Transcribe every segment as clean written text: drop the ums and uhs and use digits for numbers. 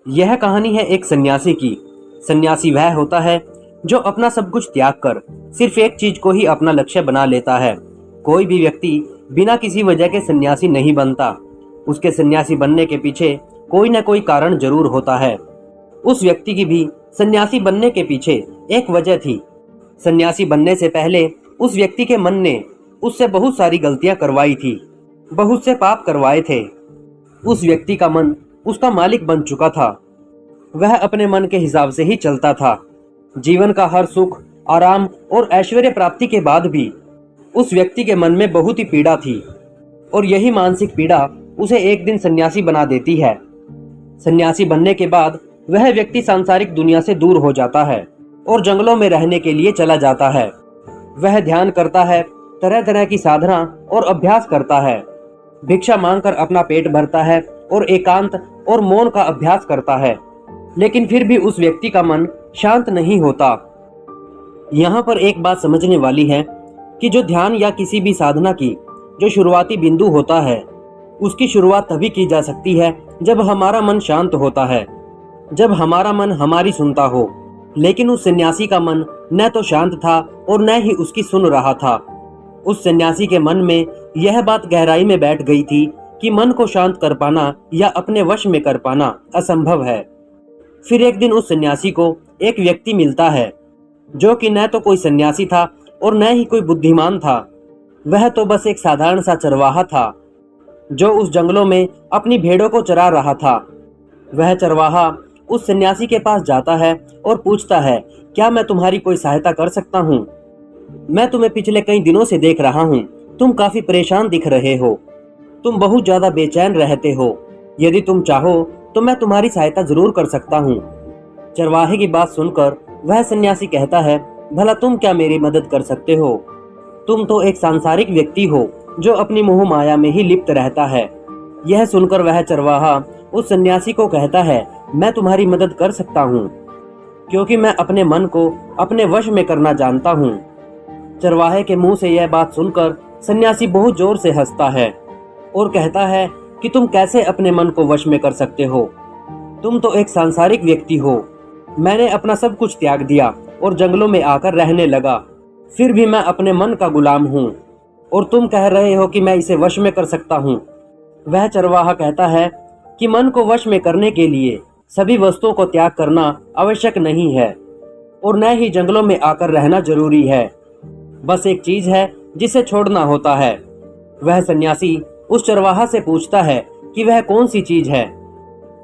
यह कहानी है एक सन्यासी की। सन्यासी वह होता है जो अपना सब कुछ त्याग कर सिर्फ एक चीज को ही अपना लक्ष्य बना लेता है। कोई भी व्यक्ति बिना किसी वजह के सन्यासी नहीं बनता। उसके सन्यासी बनने के पीछे कोई न कोई कारण जरूर होता है। उस व्यक्ति की भी सन्यासी बनने के पीछे एक वजह थी। सन्यासी बनने से पहले उस व्यक्ति के मन ने उससे बहुत सारी गलतियां करवाई थी, बहुत से पाप करवाए थे। उस व्यक्ति का मन उसका मालिक बन चुका था। वह अपने मन के हिसाब से ही चलता था। जीवन का हर सुख, आराम और ऐश्वर्य प्राप्ति के बाद भी उस व्यक्ति के मन में बहुत ही पीड़ा थी, और यही मानसिक पीड़ा उसे एक दिन सन्यासी बना देती है। सन्यासी बनने के बाद वह व्यक्ति सांसारिक दुनिया से दूर हो जाता है और जंगलों में रहने के लिए चला जाता है। वह ध्यान करता है, तरह तरह की साधना और अभ्यास करता है, भिक्षा मांगकर अपना पेट भरता है और एकांत और मौन का अभ्यास करता है। लेकिन फिर भी उस व्यक्ति का मन शांत नहीं होता। यहाँ पर एक बात समझने वाली है कि जो ध्यान या किसी भी साधना की जो शुरुआती बिंदु होता है, उसकी शुरुआत तभी की जा सकती है जब हमारा मन शांत होता है, जब हमारा मन हमारी सुनता हो। लेकिन उस सन्यासी का मन न तो शांत था और न ही उसकी सुन रहा था। उस सन्यासी के मन में यह बात गहराई में बैठ गई थी कि मन को शांत कर पाना या अपने वश में कर पाना असंभव है। फिर एक दिन उस सन्यासी को एक व्यक्ति मिलता है जो कि न तो कोई सन्यासी था और न ही कोई बुद्धिमान था। वह तो बस एक साधारण सा चरवाहा था जो उस जंगलों में अपनी भेड़ों को चरा रहा था। वह चरवाहा उस सन्यासी के पास जाता है और पूछता है, क्या मैं तुम्हारी कोई सहायता कर सकता हूँ? मैं तुम्हें पिछले कई दिनों से देख रहा हूँ, तुम काफी परेशान दिख रहे हो, तुम बहुत ज्यादा बेचैन रहते हो। यदि तुम चाहो तो मैं तुम्हारी सहायता जरूर कर सकता हूँ। चरवाहे की बात सुनकर वह सन्यासी कहता है, भला तुम क्या मेरी मदद कर सकते हो? तुम तो एक सांसारिक व्यक्ति हो जो अपनी मोह माया में ही लिप्त रहता है। यह सुनकर वह चरवाहा उस सन्यासी को कहता है, मैं तुम्हारी मदद कर सकता हूँ क्योंकि मैं अपने मन को अपने वश में करना जानता हूँ। चरवाहे के मुंह से यह बात सुनकर सन्यासी बहुत जोर से हंसता है और कहता है कि तुम कैसे अपने मन को वश में कर सकते हो? तुम तो एक सांसारिक व्यक्ति हो। मैंने अपना सब कुछ त्याग दिया और जंगलों में आकर रहने लगा, फिर भी मैं अपने मन का गुलाम हूँ और तुम कह रहे हो कि मैं इसे वश में कर सकता हूँ। वह चरवाहा कहता है कि मन को वश में करने के लिए सभी वस्तुओं को त्याग करना आवश्यक नहीं है और न ही जंगलों में आकर रहना जरूरी है। बस एक चीज है जिसे छोड़ना होता है। वह सन्यासी उस चरवाहा से पूछता है कि वह कौन सी चीज है।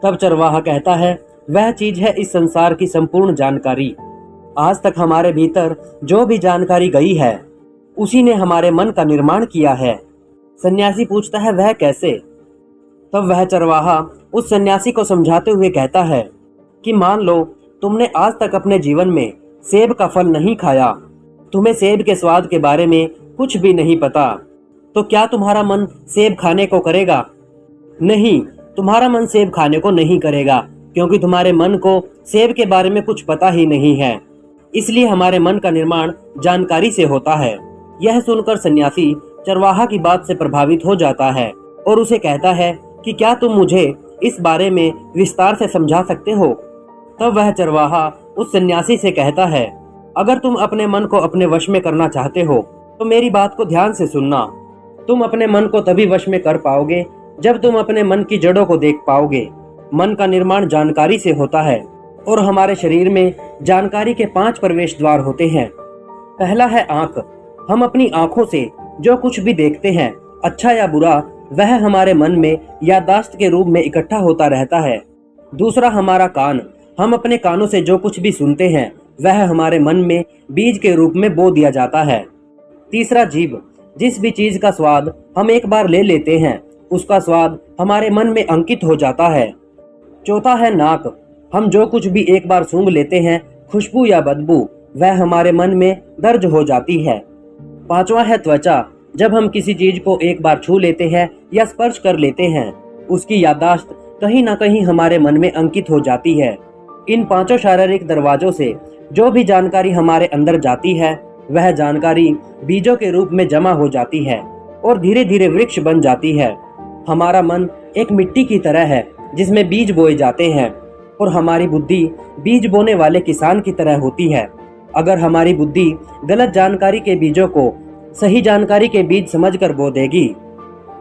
तब चरवाहा कहता है, वह चीज है इस संसार की संपूर्ण जानकारी। आज तक हमारे भीतर जो भी जानकारी गई है उसी ने हमारे मन का निर्माण किया है। सन्यासी पूछता है, वह कैसे? तब वह चरवाहा उस सन्यासी को समझाते हुए कहता है कि मान लो तुमने आज तक अपने जीवन में सेब का फल नहीं खाया, तुम्हें सेब के स्वाद के बारे में कुछ भी नहीं पता, तो क्या तुम्हारा मन सेब खाने को करेगा? नहीं, तुम्हारा मन सेब खाने को नहीं करेगा क्योंकि तुम्हारे मन को सेब के बारे में कुछ पता ही नहीं है। इसलिए हमारे मन का निर्माण जानकारी से होता है। यह सुनकर सन्यासी चरवाहा की बात से प्रभावित हो जाता है और उसे कहता है कि क्या तुम मुझे इस बारे में विस्तार से समझा सकते हो? तब वह चरवाहा उस सन्यासी से कहता है, अगर तुम अपने मन को अपने वश में करना चाहते हो तो मेरी बात को ध्यान से सुनना। तुम अपने मन को तभी वश में कर पाओगे जब तुम अपने मन की जड़ों को देख पाओगे। मन का निर्माण जानकारी से होता है और हमारे शरीर में जानकारी के 5 प्रवेश द्वार होते हैं। पहला है आंख। हम अपनी आंखों से जो कुछ भी देखते हैं, अच्छा या बुरा, वह हमारे मन में याददाश्त के रूप में इकट्ठा होता रहता है। दूसरा हमारा कान। हम अपने कानों से जो कुछ भी सुनते हैं वह हमारे मन में बीज के रूप में बो दिया जाता है। तीसरा जीभ। जिस भी चीज का स्वाद हम एक बार ले लेते हैं उसका स्वाद हमारे मन में अंकित हो जाता है। चौथा है नाक। हम जो कुछ भी एक बार सूंघ लेते हैं, खुशबू या बदबू, वह हमारे मन में दर्ज हो जाती है। पांचवा है त्वचा। जब हम किसी चीज को एक बार छू लेते हैं या स्पर्श कर लेते हैं उसकी याददाश्त कहीं ना कहीं हमारे मन में अंकित हो जाती है। इन 5 शारीरिक दरवाजों से जो भी जानकारी हमारे अंदर जाती है वह जानकारी बीजों के रूप में जमा हो जाती है और धीरे धीरे वृक्ष बन जाती है। हमारा मन एक मिट्टी की तरह है जिसमें बीज बोए जाते हैं और हमारी बुद्धि बीज बोने वाले किसान की तरह होती है। अगर हमारी बुद्धि गलत जानकारी के बीजों को सही जानकारी के बीज समझकर बो देगी,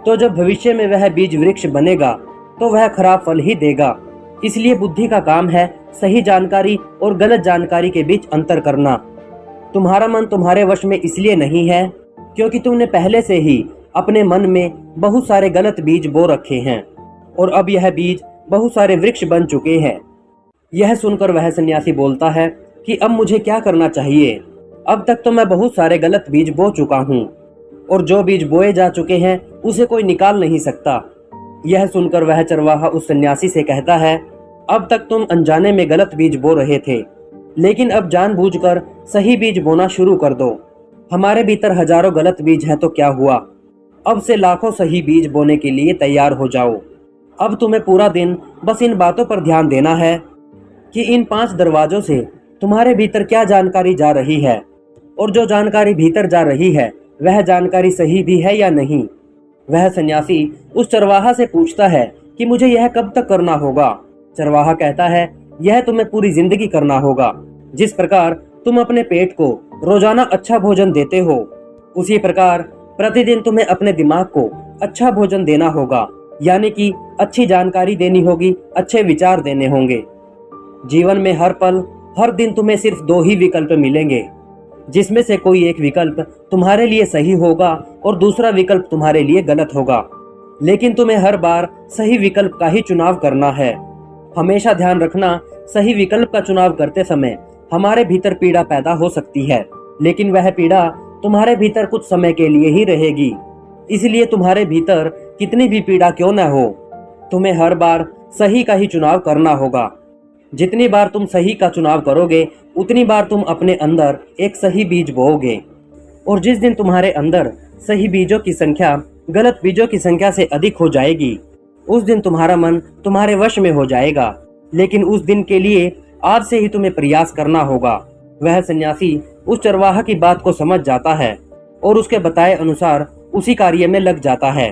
तो जब भविष्य में वह बीज वृक्ष बनेगा तो वह खराब फल ही देगा। इसलिए बुद्धि का काम है सही जानकारी और गलत जानकारी के बीच अंतर करना। तुम्हारा मन तुम्हारे वश में इसलिए नहीं है क्योंकि तुमने पहले से ही अपने मन में बहुत सारे गलत बीज बो रखे हैं और अब यह बीज बहुत सारे वृक्ष बन चुके हैं। यह सुनकर वह सन्यासी बोलता है कि अब मुझे क्या करना चाहिए? अब तक तो मैं बहुत सारे गलत बीज बो चुका हूँ और जो बीज बोए जा चुके हैं उसे कोई निकाल नहीं सकता। यह सुनकर वह चरवाहा उस सन्यासी से कहता है, अब तक तुम अनजाने में गलत बीज बो रहे थे, लेकिन अब जानबूझकर सही बीज बोना शुरू कर दो। हमारे भीतर हजारों गलत बीज हैं तो क्या हुआ? अब से लाखों सही बीज बोने के लिए तैयार हो जाओ। अब तुम्हें पूरा दिन बस इन बातों पर ध्यान देना है कि इन 5 दरवाजों से तुम्हारे भीतर क्या जानकारी जा रही है और जो जानकारी भीतर जा रही है वह जानकारी सही भी है या नहीं। वह सन्यासी उस चरवाहा से पूछता है कि मुझे यह कब तक करना होगा? चरवाहा कहता है, यह तुम्हें पूरी जिंदगी करना होगा। जिस प्रकार तुम अपने पेट को रोजाना अच्छा भोजन देते हो, उसी प्रकार प्रतिदिन तुम्हें अपने दिमाग को अच्छा भोजन देना होगा, यानी कि अच्छी जानकारी देनी होगी, अच्छे विचार देने होंगे। जीवन में हर पल हर दिन तुम्हें सिर्फ 2 ही विकल्प मिलेंगे, जिसमें से कोई एक विकल्प तुम्हारे लिए सही होगा और दूसरा विकल्प तुम्हारे लिए गलत होगा। लेकिन तुम्हें हर बार सही विकल्प का ही चुनाव करना है। हमेशा ध्यान रखना, सही विकल्प का चुनाव करते समय हमारे भीतर पीड़ा पैदा हो सकती है, लेकिन वह पीड़ा तुम्हारे भीतर कुछ समय के लिए ही रहेगी। इसलिए तुम्हारे भीतर कितनी भी पीड़ा क्यों न हो, तुम्हें हर बार सही का ही चुनाव करना होगा। जितनी बार तुम सही का चुनाव करोगे, उतनी बार तुम अपने अंदर एक सही बीज बोओगे। और जिस दिन तुम्हारे अंदर सही बीजों की संख्या गलत बीजों की संख्या से अधिक हो जाएगी, उस दिन तुम्हारा मन तुम्हारे वश में हो जाएगा। लेकिन उस दिन के लिए आज से ही तुम्हें प्रयास करना होगा। वह सन्यासी उस चरवाहा की बात को समझ जाता है और उसके बताए अनुसार उसी कार्य में लग जाता है।